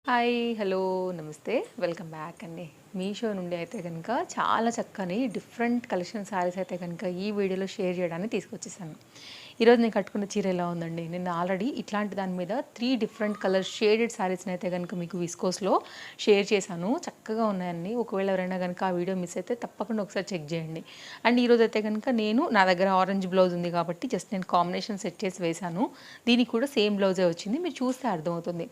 Hi hello నమస్తే welcome back అండి. మీషో నుండి అయితే కనుక చాలా చక్కని డిఫరెంట్ కలెక్షన్ శారీస్ అయితే కనుక ఈ వీడియోలో షేర్ చేయడానికి తీసుకొచ్చేసాను. ఈరోజు నేను కట్టుకున్న చీర ఎలా ఉందండి, నేను ఆల్రెడీ ఇట్లాంటి దాని మీద 3 డిఫరెంట్ కలర్ షేడెడ్ శారీస్ని అయితే కనుక మీకు విస్కోస్లో షేర్ చేశాను. చక్కగా ఉన్నాయండి. ఒకవేళ ఎవరైనా కనుక ఆ వీడియో మిస్ అయితే తప్పకుండా ఒకసారి చెక్ చేయండి. అండ్ ఈరోజు అయితే కనుక నా దగ్గర ఆరెంజ్ బ్లౌజ్ ఉంది కాబట్టి జస్ట్ నేను కాంబినేషన్ సెట్ చేసి వేశాను. దీనికి కూడా సేమ్ బ్లౌజే వచ్చింది, మీరు చూస్తే అర్థమవుతుంది.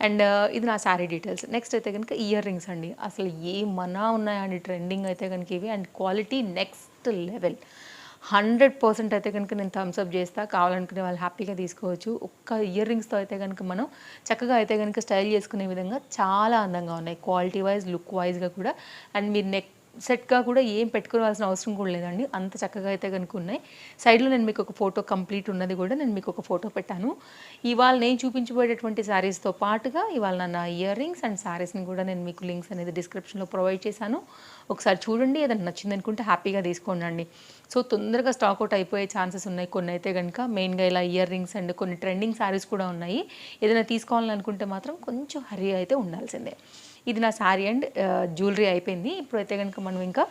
అండ్ ఇది నా శారీ డీటెయిల్స్. నెక్స్ట్ అయితే కనుక ఇయర్ రింగ్స్ అండి. అసలు ఏమన్నా ఉన్నాయండి ట్రెండింగ్ అయితే కనుక ఇవి, అండ్ క్వాలిటీ నెక్స్ట్ లెవెల్. 100% అయితే కనుక నేను థమ్స్ అప్ చేస్తా. కావాలనుకునే వాళ్ళు హ్యాపీగా తీసుకోవచ్చు. ఒక్క ఇయర్ రింగ్స్తో అయితే కనుక మనం చక్కగా అయితే కనుక స్టైల్ చేసుకునే విధంగా చాలా అందంగా ఉన్నాయి, క్వాలిటీ వైజ్ లుక్ వైజ్గా కూడా. అండ్ మీరు నెక్ సెట్గా కూడా ఏం పెట్టుకోవాల్సిన అవసరం కూడా లేదండి, అంత చక్కగా అయితే కనుక ఉన్నాయి. సైడ్లో నేను మీకు ఒక ఫోటో కంప్లీట్ ఉన్నది కూడా నేను మీకు ఒక ఫోటో పెట్టాను. ఇవాళ నేను చూపించబోయేటటువంటి శారీస్తో పాటుగా ఇవాళ నా ఇయర్ రింగ్స్ అండ్ శారీస్ని కూడా నేను మీకు లింక్స్ అనేది డిస్క్రిప్షన్లో ప్రొవైడ్ చేశాను. ఒకసారి చూడండి, ఏదైనా నచ్చింది అనుకుంటే హ్యాపీగా తీసుకోండి. సో తొందరగా స్టాక్ అవుట్ అయిపోయే ఛాన్సెస్ ఉన్నాయి. కొన్ని అయితే కనుక మెయిన్గా ఇలా ఇయర్ రింగ్స్ అండ్ కొన్ని ట్రెండింగ్ శారీస్ కూడా ఉన్నాయి. ఏదైనా తీసుకోవాలనుకుంటే మాత్రం కొంచెం హరీ అయితే ఉండాల్సిందే. ఇది నా శారీ అండ్ జ్యువెలరీ అయిపోయింది. ఇప్పుడైతే కనుక మనం ఇంకా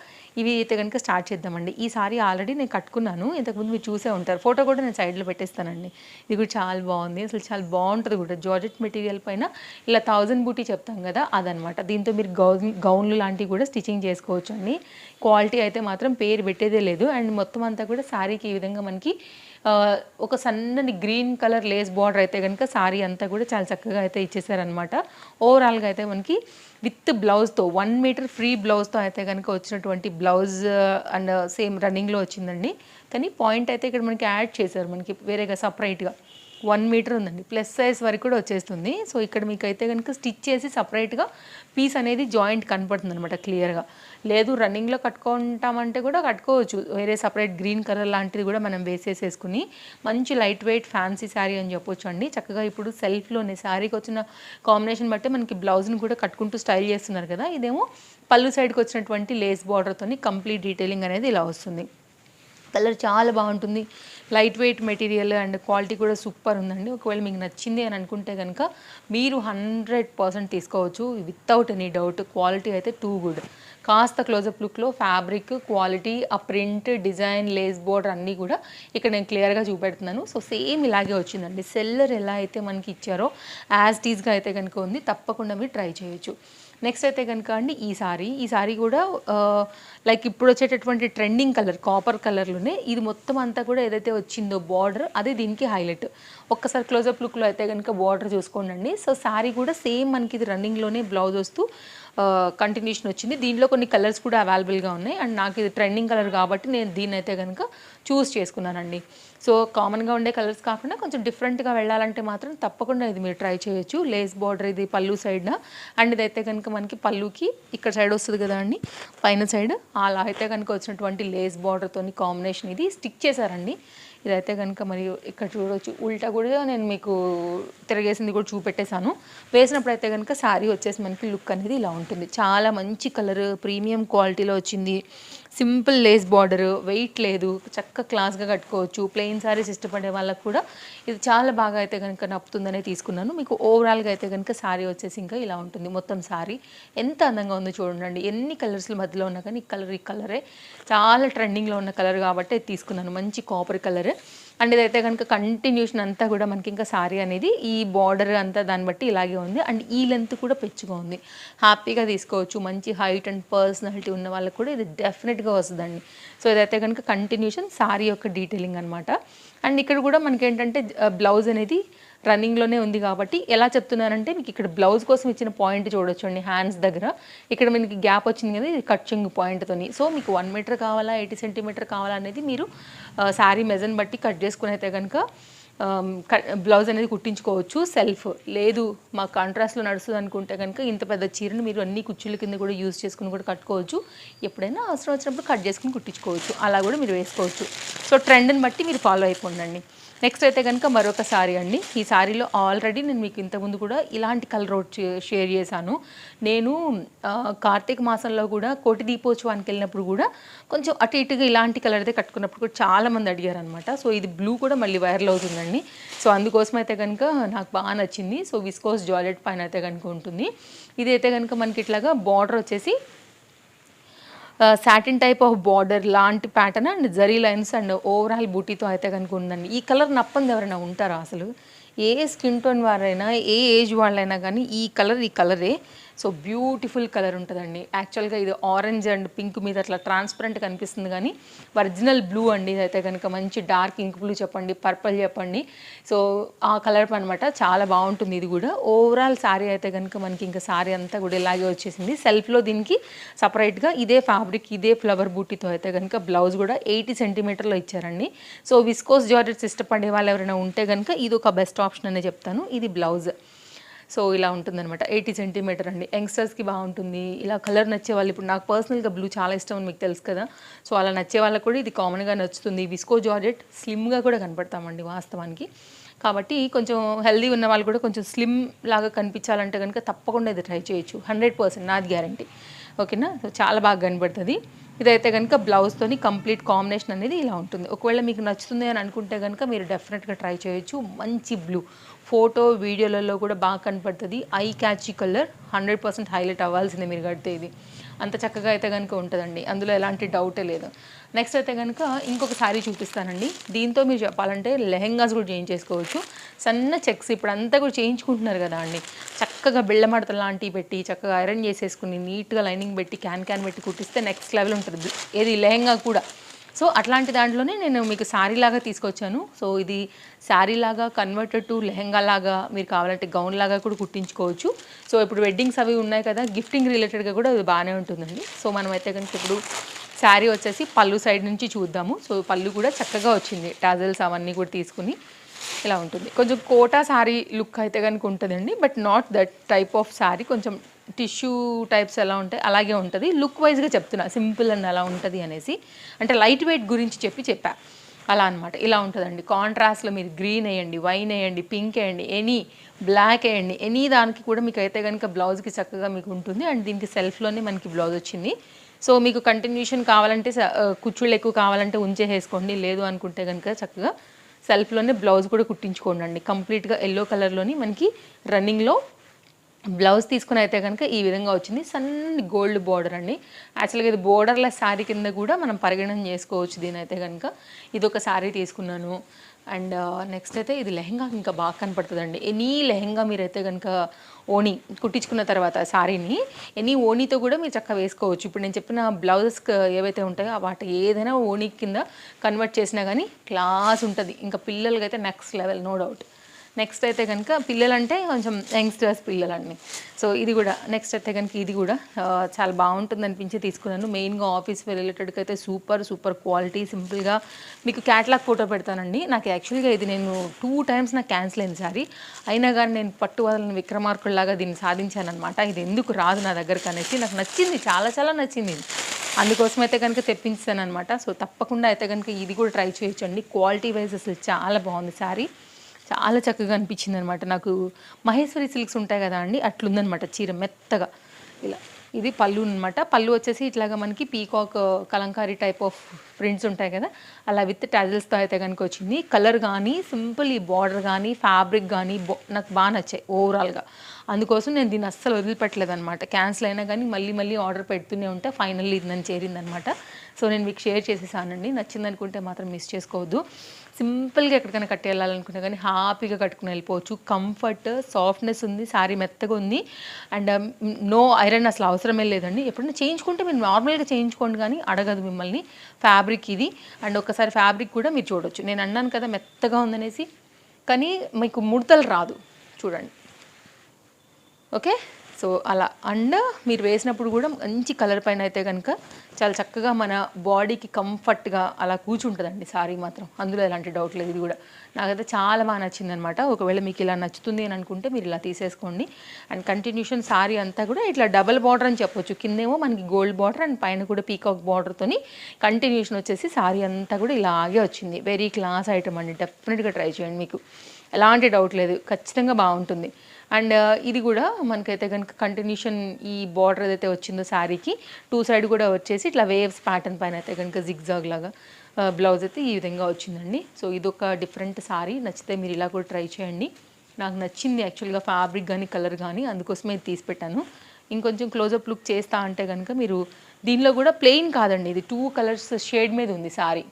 ఇవి అయితే కనుక స్టార్ట్ చేద్దామండి. ఈ శారీ ఆల్రెడీ నేను కట్టుకున్నాను, ఇంతకుముందు మీరు చూసే ఉంటారు. ఫోటో కూడా నేను సైడ్లో పెట్టేస్తానండి. ఇది కూడా చాలా బాగుంది, అసలు చాలా బాగుంటుంది కూడా. జార్జెట్ మెటీరియల్ పైన ఇలా 1000 బూటీ చెప్తాం కదా, అదనమాట. దీంతో మీరు గౌన్లు లాంటివి కూడా స్టిచ్చింగ్ చేసుకోవచ్చు అండి. క్వాలిటీ అయితే మాత్రం పేరు పెట్టేదే లేదు. అండ్ మొత్తం అంతా కూడా శారీకి ఈ విధంగా మనకి ఒక సన్నని గ్రీన్ కలర్ లేస్ బార్డర్ అయితే కనుక శారీ అంతా కూడా చాలా చక్కగా అయితే ఇచ్చేసారనమాట. ఓవరాల్గా అయితే మనకి విత్ బ్లౌజ్తో 1 మీటర్ ఫ్రీ బ్లౌజ్తో అయితే కనుక వచ్చినటువంటి బ్లౌజ్ అండ్ సేమ్ రన్నింగ్లో వచ్చిందండి. కానీ పాయింట్ అయితే ఇక్కడ మనకి యాడ్ చేశారు, మనకి వేరేగా సపరేట్గా 1 మీటర్ ఉందండి. ప్లస్ సైజ్ వరకు కూడా వచ్చేస్తుంది. సో ఇక్కడ మీకు అయితే కనుక స్టిచ్ చేసి సపరేట్గా పీస్ అనేది జాయింట్ కనపడుతుంది అనమాట క్లియర్గా. లేదు రన్నింగ్లో కట్టుకుంటామంటే కూడా కట్టుకోవచ్చు, వేరే సపరేట్ గ్రీన్ కలర్ లాంటిది కూడా మనం వేసేసుకుని మంచి లైట్ వెయిట్ ఫ్యాన్సీ శారీ అని చెప్పొచ్చు అండి. చక్కగా ఇప్పుడు సెల్ఫ్లోనే శారీకి వచ్చిన కాంబినేషన్ బట్టి మనకి బ్లౌజ్ని కూడా కట్టుకుంటూ స్టైల్ చేస్తున్నారు కదా. ఇదేమో పళ్ళు సైడ్కి వచ్చినటువంటి లేస్ బార్డర్తో కంప్లీట్ డీటెయిలింగ్ అనేది ఇలా వస్తుంది. కలర్ చాలా బాగుంటుంది, light weight material and quality కూడా సూపర్ ఉందండి. ఒకవేళ మీకు నచ్చింది అని అనుకుంటే కనుక మీరు 100% తీసుకోవచ్చు వితౌట్ ఎనీ డౌట్. క్వాలిటీ అయితే టూ గుడ్. కాస్త క్లోజప్ లుక్లో ఫ్యాబ్రిక్ క్వాలిటీ, ఆ ప్రింట్ డిజైన్ లేస్ బోర్డర్ అన్నీ కూడా ఇక్కడ నేను క్లియర్గా చూపెడుతున్నాను. సో సేమ్ ఇలాగే వచ్చిందండి. సెల్లర్ ఎలా అయితే మనకి ఇచ్చారో యాజ్ టీజ్గా అయితే కనుక ఉంది. తప్పకుండా మీరు ట్రై చేయొచ్చు. నెక్స్ట్ అయితే కనుక అండి ఈ సారీ కూడా లైక్ ఇప్పుడు వచ్చేటటువంటి ట్రెండింగ్ కలర్ కాపర్ కలర్లోనే ఇది మొత్తం అంతా కూడా ఏదైతే వచ్చిందో బార్డర్ అదే దీనికి హైలైట్. ఒక్కసారి క్లోజప్ లుక్లో అయితే కనుక బార్డర్ చూసుకోండి. సో సారీ కూడా సేమ్ మనకి ఇది రన్నింగ్లోనే బ్లౌజ్ వస్తూ కంటిన్యూషన్ వచ్చింది. దీనిలో కొన్ని కలర్స్ కూడా అవైలబుల్గా ఉన్నాయి. అండ్ నాకు ఇది ట్రెండింగ్ కలర్ కాబట్టి నేను దీన్ని అయితే కనుక చూస్ చేసుకున్నానండి. సో కామన్గా ఉండే కలర్స్ కాకుండా కొంచెం డిఫరెంట్గా వెళ్ళాలంటే మాత్రం తప్పకుండా ఇది మీరు ట్రై చేయొచ్చు. లేస్ బార్డర్ ఇది పళ్ళు సైడ్న, అండ్ ఇదైతే కనుక మనకి పళ్ళుకి ఇక్కడ సైడ్ వస్తుంది కదా అండి పైన సైడ్, అలా అయితే కనుక వచ్చినటువంటి లేస్ బార్డర్తో కాంబినేషన్ ఇది స్టిక్ చేశారండి. ఇదైతే కనుక మరి ఇక్కడ చూడవచ్చు, ఉల్టా కూడా నేను మీకు తిరగేసింది కూడా చూపెట్టేశాను. వేసినప్పుడు అయితే కనుక శారీ వచ్చేసి మనకి లుక్ అనేది ఇలా ఉంటుంది. చాలా మంచి కలర్, ప్రీమియం క్వాలిటీలో వచ్చింది. సింపుల్ లేస్ బార్డర్, వెయిట్ లేదు, చక్క క్లాస్గా కట్టుకోవచ్చు. ప్లెయిన్ శారీస్ ఇష్టపడే వాళ్ళకు కూడా ఇది చాలా బాగా అయితే కనుక నప్పుతుందనే తీసుకున్నాను. మీకు ఓవరాల్గా అయితే కనుక శారీ వచ్చేసి ఇంకా ఇలా ఉంటుంది. మొత్తం శారీ ఎంత అందంగా ఉందో చూడండి. ఎన్ని కలర్స్ల మధ్యలో ఉన్నా కానీ ఈ కలరే చాలా ట్రెండింగ్లో ఉన్న కలర్ కాబట్టి తీసుకున్నాను. మంచి కాపర్ కలర్. అండ్ ఇదైతే కనుక కంటిన్యూషన్ అంతా కూడా మనకి ఇంకా శారీ అనేది ఈ బార్డర్ అంతా దాన్ని బట్టి ఇలాగే ఉంది. అండ్ ఈ లెంత్ కూడా పెచ్చుగా ఉంది, హ్యాపీగా తీసుకోవచ్చు. మంచి హైట్ అండ్ పర్సనాలిటీ ఉన్న వాళ్ళకి కూడా ఇది డెఫినెట్గా వస్తుందండి. సో ఇదైతే కనుక కంటిన్యూషన్ శారీ యొక్క డీటెయిలింగ్ అనమాట. అండ్ ఇక్కడ కూడా మనకి ఏంటంటే బ్లౌజ్ అనేది రన్నింగ్లోనే ఉంది కాబట్టి ఎలా చెప్తున్నానంటే మీకు ఇక్కడ బ్లౌజ్ కోసం ఇచ్చిన పాయింట్ చూడొచ్చండి. హ్యాండ్స్ దగ్గర ఇక్కడ మనకి గ్యాప్ వచ్చింది కదా, ఇది కట్ చెంగు పాయింట్తోని. సో మీకు 1 మీటర్ కావాలా 80 సెంటీమీటర్ కావాలా అనేది మీరు శారీ మెజర్ని బట్టి కట్ చేసుకుని అయితే కనుక బ్లౌజ్ అనేది కుట్టించుకోవచ్చు. సెల్ఫ్ లేదు మా కాంట్రాస్ట్లో నడుస్తుంది అనుకుంటే కనుక ఇంత పెద్ద చీరను మీరు అన్ని కుచ్చుల కింద కూడా యూజ్ చేసుకుని కూడా కట్టుకోవచ్చు. ఎప్పుడైనా అవసరం వచ్చినప్పుడు కట్ చేసుకుని కుట్టించుకోవచ్చు, అలా కూడా మీరు వేసుకోవచ్చు. సో ట్రెండ్ని బట్టి మీరు ఫాలో అయిపోండి. నెక్స్ట్ అయితే కనుక మరొక సారీ అండి. ఈ సారీలో ఆల్రెడీ నేను మీకు ఇంతకుముందు కూడా ఇలాంటి కలర్ ఒకటి షేర్ చేశాను. నేను కార్తీక మాసంలో కూడా కోటి దీపోత్సవానికి వెళ్ళినప్పుడు కూడా కొంచెం అటు ఇటుగా ఇలాంటి కలర్దే కట్టుకున్నప్పుడు కూడా చాలామంది అడిగారు అనమాట. సో ఇది బ్లూ కూడా మళ్ళీ వైరల్ అవుతుందండి. సో అందుకోసం అయితే కనుక నాకు బాగా నచ్చింది. సో విస్కోస్ జార్జెట్ పైన అయితే కనుక ఉంటుంది. ఇదైతే కనుక మనకి ఇట్లాగా బార్డర్ వచ్చేసి సాటిన్ టైప్ ఆఫ్ బార్డర్ లాంటి pattern and zari lines and overall బూటీతో అయితే కనుక ఉందండి. ఈ కలర్ నప్పంది ఎవరైనా ఉంటారా అసలు? ఏ స్కిన్ టోన్ వారైనా ఏ ఏజ్ వాళ్ళైనా కానీ ఈ కలరే. సో బ్యూటిఫుల్ కలర్ ఉంటుందండి. యాక్చువల్గా ఇది ఆరెంజ్ అండ్ పింక్ మీద అట్లా ట్రాన్స్పరెంట్ కనిపిస్తుంది కానీ ఒరిజినల్ బ్లూ అండి. ఇదైతే కనుక మంచి డార్క్ ఇంక్ బ్లూ చెప్పండి, పర్పుల్ చెప్పండి. సో ఆ కలర్ అనమాట చాలా బాగుంటుంది. ఇది కూడా ఓవరాల్ శారీ అయితే కనుక మనకి ఇంకా శారీ అంతా కూడా ఇలాగే వచ్చేసింది. సెల్ఫ్లో దీనికి సపరేట్గా ఇదే ఫ్యాబ్రిక్ ఇదే ఫ్లవర్ బూటీతో అయితే కనుక బ్లౌజ్ కూడా 80 సెంటీమీటర్లో ఇచ్చారండి. సో విస్కోస్ జార్జెట్స్ ఇష్టపడే వాళ్ళు ఎవరైనా ఉంటే కనుక ఇది ఒక బెస్ట్ ఆప్షన్ అనే చెప్తాను. ఇది బ్లౌజ్. సో ఇలా ఉంటుందన్నమాట. 80 సెంటీమీటర్ అండి. యంగ్స్టర్స్కి బాగుంటుంది. ఇలా కలర్ నచ్చే వాళ్ళు, ఇప్పుడు నాకు పర్సనల్గా బ్లూ చాలా ఇష్టం అని మీకు తెలుసు కదా. సో అలా నచ్చే వాళ్ళకు కూడా ఇది కామన్గా నచ్చుతుంది. విస్కో జార్జెట్ స్లిమ్గా కూడా కనపడతామండి వాస్తవానికి. కాబట్టి కొంచెం హెల్దీ ఉన్న వాళ్ళు కూడా కొంచెం స్లిమ్ లాగా కనిపించాలంటే కనుక తప్పకుండా ఇది ట్రై చేయొచ్చు. 100% నాది గ్యారంటీ. ఓకేనా. సో చాలా బాగా కనపడుతుంది. ఇదైతే కనుక బ్లౌజ్తోని కంప్లీట్ కాంబినేషన్ అనేది ఇలా ఉంటుంది. ఒకవేళ మీకు నచ్చుతుంది అని అనుకుంటే కనుక మీరు డెఫినెట్గా ట్రై చేయొచ్చు. మంచి బ్లూ ఫోటో వీడియోలలో కూడా బాగా కనపడుతుంది. ఐ క్యాచీ కలర్ 100% హైలైట్ అవ్వాల్సిందే మీరు కడితే. ఇది అంత చక్కగా అయితే కనుక ఉంటుందండి. అందులో ఎలాంటి డౌటే లేదు. నెక్స్ట్ అయితే కనుక ఇంకొక శారీ చూపిస్తానండి. దీంతో మీరు చెప్పాలంటే లెహెంగాస్ కూడా చేయించేసుకోవచ్చు. సన్న చెక్స్ ఇప్పుడు అంతా కూడా చేయించుకుంటున్నారు కదా అండి. చక్కగా బిళ్ళ మడత లాంటివి పెట్టి చక్కగా ఐరన్ చేసేసుకుని నీట్గా లైనింగ్ పెట్టి క్యాన్ పెట్టి కుట్టిస్తే నెక్స్ట్ లెవెల్ ఉంటుంది. ఏది లెహెంగా కూడా. సో అట్లాంటి దాంట్లోనే నేను మీకు శారీ లాగా తీసుకొచ్చాను. సో ఇది శారీ లాగా కన్వర్టెడ్ టు లెహెంగా లాగా, మీరు కావాలంటే గౌన్ లాగా కూడా కుట్టించుకోవచ్చు. సో ఇప్పుడు వెడ్డింగ్స్ అవి ఉన్నాయి కదా, గిఫ్టింగ్ రిలేటెడ్గా కూడా అది బాగానే ఉంటుందండి. సో మనమైతే కనుక ఇప్పుడు శారీ వచ్చేసి పళ్ళు సైడ్ నుంచి చూద్దాము. సో పళ్ళు కూడా చక్కగా వచ్చింది. టాజల్స్ అవన్నీ కూడా తీసుకుని ఇలా ఉంటుంది. కొంచెం కోటా శారీ లుక్ అయితే కనుక ఉంటుందండి. But not that type of sari. కొంచెం టిష్యూ టైప్స్ ఎలా ఉంటాయి అలాగే ఉంటుంది. లుక్ వైజ్గా చెప్తున్నా, సింపుల్ అండ్ అలా ఉంటుంది అనేసి. అంటే లైట్ వెయిట్ గురించి చెప్పా అలా అనమాట. ఇలా ఉంటుందండి. కాంట్రాస్ట్లో మీరు గ్రీన్ వేయండి, వైన్ వేయండి, పింక్ వేయండి, ఎనీ బ్లాక్ వేయండి, ఎనీ దానికి కూడా మీకు అయితే కనుక బ్లౌజ్కి చక్కగా మీకు ఉంటుంది. అండ్ దీనికి సెల్ఫ్లోనే మనకి బ్లౌజ్ వచ్చింది. సో మీకు కంటిన్యూషన్ కావాలంటే కుచ్చుళ్ళు ఎక్కువ కావాలంటే ఉంచేసేసుకోండి. లేదు అనుకుంటే కనుక చక్కగా సెల్ఫ్లోనే బ్లౌజ్ కూడా కుట్టించుకోండి. కంప్లీట్గా ఎల్లో కలర్లోని మనకి రన్నింగ్లో బ్లౌజ్ తీసుకుని అయితే కనుక ఈ విధంగా వచ్చింది. సన్ని గోల్డ్ బోర్డర్ అండి. యాక్చువల్గా ఇది బోర్డర్లెస్ శారీ కింద కూడా మనం పరిగణన చేసుకోవచ్చు దీని అయితే కనుక. ఇది ఒక శారీ తీసుకున్నాను. అండ్ నెక్స్ట్ అయితే ఇది లెహెంగా ఇంకా బాగా కనపడుతుందండి. ఎనీ లెహెంగా మీరైతే కనుక ఓణి కుట్టించుకున్న తర్వాత శారీని ఎనీ ఓణితో కూడా మీరు చక్కగా వేసుకోవచ్చు. ఇప్పుడు నేను చెప్పిన బ్లౌజెస్ ఏవైతే ఉంటాయో వాటి ఏదైనా ఓణి కింద కన్వర్ట్ చేసినా కానీ క్లాస్ ఉంటుంది. ఇంకా పిల్లలకైతే next level, no doubt. Next అయితే కనుక పిల్లలంటే కొంచెం యంగ్స్టర్స్ పిల్లలండి. సో ఇది కూడా నెక్స్ట్ అయితే కనుక ఇది కూడా చాలా బాగుంటుంది అనిపించి తీసుకున్నాను. మెయిన్గా ఆఫీస్ రిలేటెడ్కి అయితే సూపర్ క్వాలిటీ. సింపుల్గా మీకు క్యాటలాగ్ ఫోటో పెడతానండి. నాకు యాక్చువల్గా ఇది నేను 2 times నాకు క్యాన్సిల్ అయింది సారీ. అయినా కానీ నేను పట్టు వదలని విక్రమార్కుల్లాగా దీన్ని సాధించాను అనమాట. ఇది ఎందుకు రాదు నా దగ్గరకు అనేసి నాకు నచ్చింది, చాలా నచ్చింది. అందుకోసం అయితే కనుక తెప్పించాను అనమాట. సో తప్పకుండా అయితే కనుక ఇది కూడా ట్రై చేయొచ్చండి. క్వాలిటీ వైజ్ అసలు చాలా బాగుంది శారీ. చాలా చక్కగా అనిపించింది అనమాట. నాకు మహేశ్వరి సిల్క్స్ ఉంటాయి కదా అండి, అట్లుందనమాట చీర మెత్తగా. ఇలా ఇది పళ్ళు అనమాట. పళ్ళు వచ్చేసి ఇట్లాగా మనకి peacock Kalamkari type of prints ఉంటాయి కదా, అలా విత్ టాజిల్స్తో అయితే కనుక వచ్చింది. కలర్ కానీ సింపుల్ ఈ బార్డర్ కానీ ఫ్యాబ్రిక్ కానీ నాకు బాగా నచ్చాయి ఓవరాల్గా. అందుకోసం నేను దీన్ని అస్సలు వదిలిపెట్టలేదు అనమాట. క్యాన్సిల్ అయినా కానీ మళ్ళీ ఆర్డర్ పెడుతూనే ఉంటే ఫైనల్లీ ఇది నన్ను చేరిందనమాట. సో నేను మీకు షేర్ చేసేసానండి. నచ్చింది అనుకుంటే మాత్రం మిస్ చేసుకోవద్దు. సింపుల్గా ఎక్కడికైనా కట్టి వెళ్ళాలనుకుంటే కానీ హ్యాపీగా కట్టుకుని వెళ్ళిపోవచ్చు. కంఫర్ట్, సాఫ్ట్నెస్ ఉంది, శారీ మెత్తగా ఉంది. అండ్ నో ఐరన్ అసలు అవసరమే లేదండి. ఎప్పుడైనా చేయించుకుంటే మీరు నార్మల్గా చేయించుకోండి కానీ అడగదు మిమ్మల్ని. ఫ్యాబ్రిక్ ఇది. అండ్ ఒకసారి ఫ్యాబ్రిక్ కూడా మీరు చూడొచ్చు. నేను అన్నాను కదా మెత్తగా ఉందనేసి, కానీ మీకు ముడతలు రాదు చూడండి. ఓకే, సో అలా అండ్ మీరు వేసినప్పుడు కూడా మంచి కలర్ పైన అయితే కనుక చాలా చక్కగా మన బాడీకి కంఫర్ట్గా అలా కూర్చుంటుందండి సారీ మాత్రం. అందులో ఎలాంటి డౌట్ లేదు. ఇది కూడా నాకైతే చాలా బాగా నచ్చిందనమాట. ఒకవేళ మీకు ఇలా నచ్చుతుంది అని అనుకుంటే మీరు ఇలా తీసేసుకోండి. అండ్ కంటిన్యూషన్ సారీ అంతా కూడా ఇట్లా డబల్ బార్డర్ అని చెప్పొచ్చు. కిందేమో మనకి గోల్డ్ బార్డర్ అండ్ పైన కూడా పీకాక్ బార్డర్తోని కంటిన్యూషన్ వచ్చేసి సారీ అంతా కూడా ఇలాగే వచ్చింది. వెరీ క్లాస్ ఐటమ్ అండి. డెఫినెట్గా ట్రై చేయండి, మీకు ఎలాంటి డౌట్ లేదు, ఖచ్చితంగా బాగుంటుంది. అండ్ ఇది కూడా మనకైతే కనుక కంటిన్యూషన్ ఈ బార్డర్ ఏదైతే వచ్చిందో శారీకి 2 సైడ్ కూడా వచ్చేసి ఇట్లా వేవ్స్ ప్యాటర్న్ పైన అయితే కనుక జిగ్జాగ్ లాగా బ్లౌజ్ అయితే ఈ విధంగా వచ్చిందండి. సో ఇదొక డిఫరెంట్ శారీ. నచ్చితే మీరు ఇలా కూడా ట్రై చేయండి. నాకు నచ్చింది యాక్చువల్గా ఫ్యాబ్రిక్ కానీ కలర్ కానీ, అందుకోసమే తీసి పెట్టాను. ఇంకొంచెం క్లోజప్ లుక్ చేస్తా అంటే కనుక మీరు దీనిలో కూడా ప్లెయిన్ కాదండి, ఇది 2 కలర్స్ షేడ్ మీద ఉంది శారీ.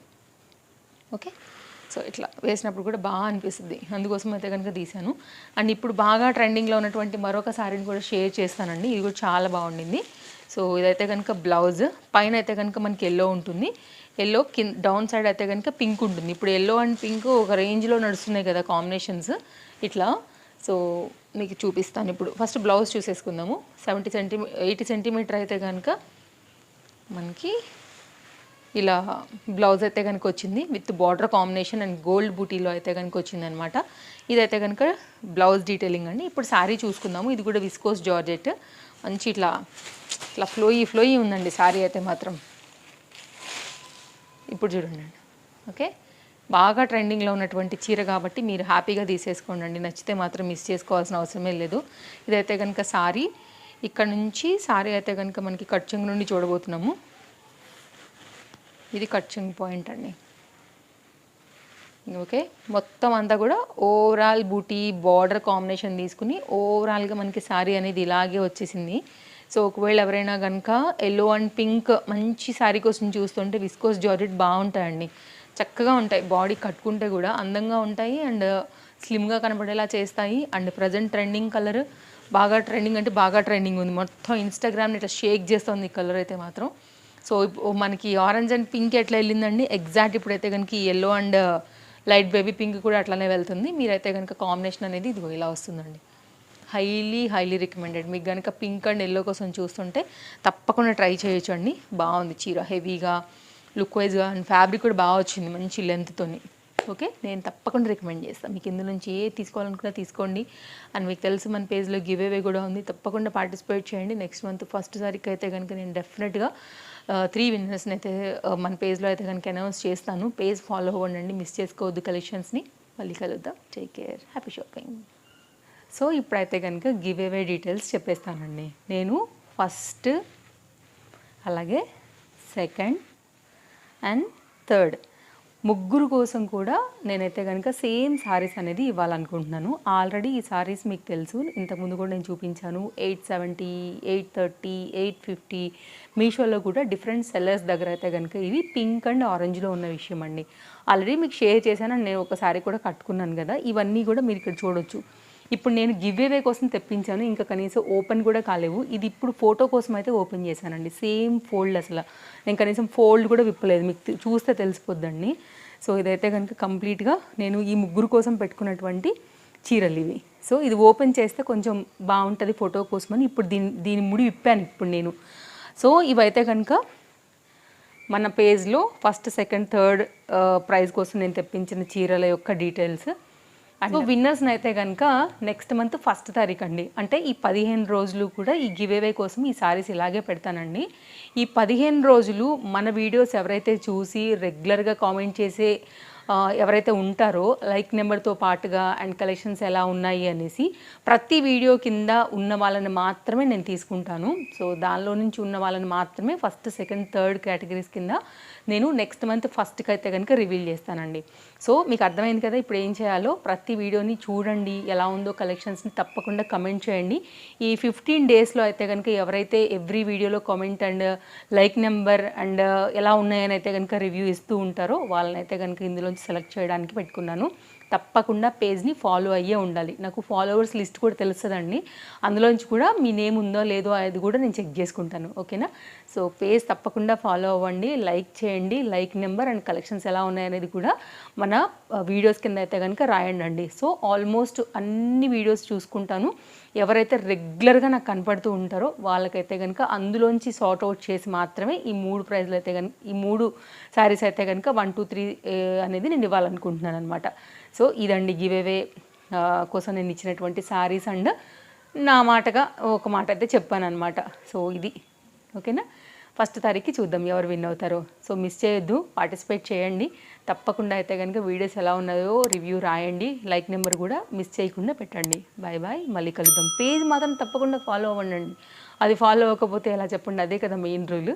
ఓకే, సో ఇట్లా వేసినప్పుడు కూడా బాగా అనిపిస్తుంది, అందుకోసం అయితే కనుక తీశాను. అండ్ ఇప్పుడు బాగా ట్రెండింగ్లో ఉన్నటువంటి మరొక శారీని కూడా షేర్ చేస్తానండి. ఇది కూడా చాలా బాగుండింది. సో ఇదైతే కనుక బ్లౌజ్ పైన అయితే కనుక మనకి ఎల్లో ఉంటుంది, ఎల్లో డౌన్ సైడ్ అయితే కనుక పింక్ ఉంటుంది. ఇప్పుడు ఎల్లో అండ్ పింక్ ఒక రేంజ్లో నడుస్తున్నాయి కదా కాంబినేషన్స్ ఇట్లా. సో మీకు చూపిస్తాను ఇప్పుడు. First blouse చూసేసుకుందాము. 80 సెంటీమీటర్ అయితే కనుక మనకి ఇలా బ్లౌజ్ అయితే కనుక వచ్చింది with border combination and gold బూటీలో అయితే కనుక వచ్చింది అనమాట. ఇదైతే కనుక బ్లౌజ్ డీటెయిలింగ్ అండి. ఇప్పుడు శారీ చూసుకుందాము. ఇది కూడా విస్కోస్ జార్జెట్, మంచి ఇట్లా ఫ్లోయి ఉందండి శారీ అయితే మాత్రం. ఇప్పుడు చూడండి. ఓకే, బాగా ట్రెండింగ్లో ఉన్నటువంటి చీర కాబట్టి మీరు హ్యాపీగా తీసేసుకోండి. నచ్చితే మాత్రం మిస్ చేసుకోవాల్సిన అవసరమే లేదు. ఇదైతే కనుక శారీ. ఇక్కడ నుంచి శారీ అయితే కనుక మనకి కట్ చెంగు నుండి చూడబోతున్నాము. ఇది కట్ చెంగు పాయింట్ అండి. ఓకే, మొత్తం అంతా కూడా ఓవరాల్ బూటీ బార్డర్ కాంబినేషన్ తీసుకుని ఓవరాల్గా మనకి శారీ అనేది ఇలాగే వచ్చేసింది. సో ఒకవేళ ఎవరైనా కనుక ఎల్లో అండ్ పింక్ మంచి శారీ కోసం చూస్తుంటే విస్కోస్ జార్జెట్ బాగుంటాయండి, చక్కగా ఉంటాయి. బాడీ కట్టుకుంటే కూడా అందంగా ఉంటాయి అండ్ స్లిమ్గా కనపడేలా చేస్తాయి. అండ్ ప్రజెంట్ ట్రెండింగ్ కలర్, బాగా ట్రెండింగ్ అంటే బాగా ట్రెండింగ్ ఉంది. మొత్తం ఇన్స్టాగ్రామ్ని ఇట్లా షేక్ చేస్తుంది ఈ కలర్ అయితే మాత్రం. సో మనకి ఆరెంజ్ అండ్ పింక్ ఎట్లా వెళ్ళిందండి, ఎగ్జాక్ట్ ఇప్పుడైతే కనుక yellow and light baby pink కూడా అట్లానే వెళ్తుంది. మీరైతే కనుక కాంబినేషన్ అనేది ఇదిగో ఇలా వస్తుందండి. Highly recommended. మీకు కనుక పింక్ అండ్ ఎల్లో కోసం చూస్తుంటే తప్పకుండా ట్రై చేయొచ్చు అండి. బాగుంది చీర, హెవీగా లుక్ వైజ్గా అండ్ ఫ్యాబ్రిక్ కూడా బాగా వచ్చింది మంచి లెంత్తోని. ఓకే, నేను తప్పకుండా రికమెండ్ చేస్తాను. మీకు ఇందు నుంచి ఏ తీసుకోవాలనుకున్నా తీసుకోండి. అండ్ మీకు తెలుసు మన పేజ్లో గివ్ అవే కూడా ఉంది, తప్పకుండా పార్టిసిపేట్ చేయండి. నెక్స్ట్ మంత్ ఫస్ట్ సారికి అయితే కనుక నేను డెఫినెట్గా 3 విన్నర్స్ని అయితే మన పేజ్లో అయితే కనుక అనౌన్స్ చేస్తాను. పేజ్ ఫాలో అవ్వండి, మిస్ చేసుకోవద్దు కలెక్షన్స్ని. మళ్ళీ కలుద్దాం. Take care, happy shopping. So ఇప్పుడైతే కనుక గివ్ అవే డీటెయిల్స్ చెప్పేస్తానండి. నేను ఫస్ట్, అలాగే సెకండ్ అండ్ థర్డ్ ముగ్గురు కోసం కూడా నేనైతే కనుక సేమ్ సారీస్ అనేది ఇవ్వాలనుకుంటున్నాను. ఆల్రెడీ ఈ సారీస్ మీకు తెలుసు, ఇంతకుముందు కూడా నేను చూపించాను. 870, 830, 850 మీషోలో కూడా డిఫరెంట్ సెల్లర్స్ దగ్గర అయితే కనుక ఇవి పింక్ అండ్ ఆరెంజ్లో ఉన్న విషయం అండి. ఆల్రెడీ మీకు షేర్ చేశాను అండ్ నేను ఒకసారి కూడా కట్టుకున్నాను కదా. ఇవన్నీ కూడా మీరు ఇక్కడ చూడొచ్చు. ఇప్పుడు నేను గివ్ అవే కోసం తెప్పించాను, ఇంకా కనీసం ఓపెన్ కూడా కాలేవు. ఇది ఇప్పుడు ఫోటో కోసం అయితే ఓపెన్ చేశానండి. సేమ్ ఫోల్డ్, అసలు నేను కనీసం ఫోల్డ్ కూడా విప్పలేదు, మీకు చూస్తే తెలిసిపోద్దండి. సో ఇదైతే కనుక కంప్లీట్గా నేను ఈ ముగ్గురు కోసం పెట్టుకున్నటువంటి చీరలు ఇవి. సో ఇది ఓపెన్ చేస్తే కొంచెం బాగుంటుంది ఫోటో కోసమని ఇప్పుడు దీని ముడి విప్పాను ఇప్పుడు నేను. సో ఇవైతే కనుక మన పేజ్లో ఫస్ట్, సెకండ్, థర్డ్ ప్రైజ్ కోసం నేను తెప్పించిన చీరల యొక్క డీటెయిల్స్. సో విన్నర్స్ని అయితే కనుక నెక్స్ట్ మంత్ 1st తారీఖు అండి, అంటే ఈ 15 రోజులు కూడా ఈ గివ్ అవే కోసం ఈ సారీస్ ఇలాగే పెడతానండి. ఈ 15 రోజులు మన వీడియోస్ ఎవరైతే చూసి రెగ్యులర్గా కామెంట్ చేసే ఎవరైతే ఉంటారో లైక్ నెంబర్తో పాటుగా అండ్ కలెక్షన్స్ ఎలా ఉన్నాయి అనేసి ప్రతి వీడియో కింద ఉన్న వాళ్ళని మాత్రమే నేను తీసుకుంటాను. సో దానిలో నుంచి ఉన్న వాళ్ళని మాత్రమే ఫస్ట్, సెకండ్, థర్డ్ కేటగిరీస్ కింద నేను నెక్స్ట్ మంత్ 1st అయితే కనుక రివీల్ చేస్తానండి. సో మీకు అర్థమైంది కదా ఇప్పుడు ఏం చేయాలో. ప్రతి వీడియోని చూడండి, ఎలా ఉందో కలెక్షన్స్ని తప్పకుండా కమెంట్ చేయండి. ఈ 15 డేస్లో అయితే కనుక ఎవరైతే ఎవ్రీ వీడియోలో comment and like number and ఎలా ఉన్నాయని అయితే కనుక రివ్యూ ఇస్తూ ఉంటారో వాళ్ళని అయితే కనుక ఇందులోంచి సెలెక్ట్ చేయడానికి పెట్టుకున్నాను. తప్పకుండా పేజ్ని ఫాలో అయ్యే ఉండాలి. నాకు ఫాలోవర్స్ లిస్ట్ కూడా తెలుస్తుందండి, అందులోంచి కూడా మీ నేమ్ ఉందో లేదో అది కూడా నేను చెక్ చేసుకుంటాను. ఓకేనా? సో పేజ్ తప్పకుండా ఫాలో అవ్వండి, లైక్ చేయండి. లైక్ నెంబర్ అండ్ కలెక్షన్స్ ఎలా ఉన్నాయనేది కూడా మన వీడియోస్ కింద అయితే కనుక రాయండి. సో ఆల్మోస్ట్ అన్ని వీడియోస్ చూసుకుంటాను. ఎవరైతే రెగ్యులర్గా నాకు కనపడుతూ ఉంటారో వాళ్ళకైతే కనుక అందులోంచి సార్ట్ అవుట్ చేసి మాత్రమే ఈ 3 ప్రైజ్లు అయితే కనుక, ఈ 3 శారీస్ అయితే కనుక 1, 2, 3 అనేది నేను ఇవ్వాలనుకుంటున్నాను అనమాట. సో ఇదండి గివేవే కోసం నేను ఇచ్చినటువంటి శారీస్ అండ్ నా మాటగా ఒక మాట అయితే చెప్పాను అనమాట. సో ఇది ఓకేనా. ఫస్ట్ తారీఖుకి చూద్దాం ఎవరు విన్ అవుతారో. సో మిస్ చేయొద్దు, పార్టిసిపేట్ చేయండి తప్పకుండా. అయితే కనుక వీడియోస్ ఎలా ఉన్నాయో రివ్యూ రాయండి, లైక్ నెంబర్ కూడా మిస్ చేయకుండా పెట్టండి. బాయ్ బాయ్, మళ్ళీ కలుద్దాం. పేజ్ మాత్రం తప్పకుండా ఫాలో అవ్వండి. అది ఫాలో అవ్వకపోతే ఎలా చెప్పండి, అదే కదా మెయిన్ రూల్.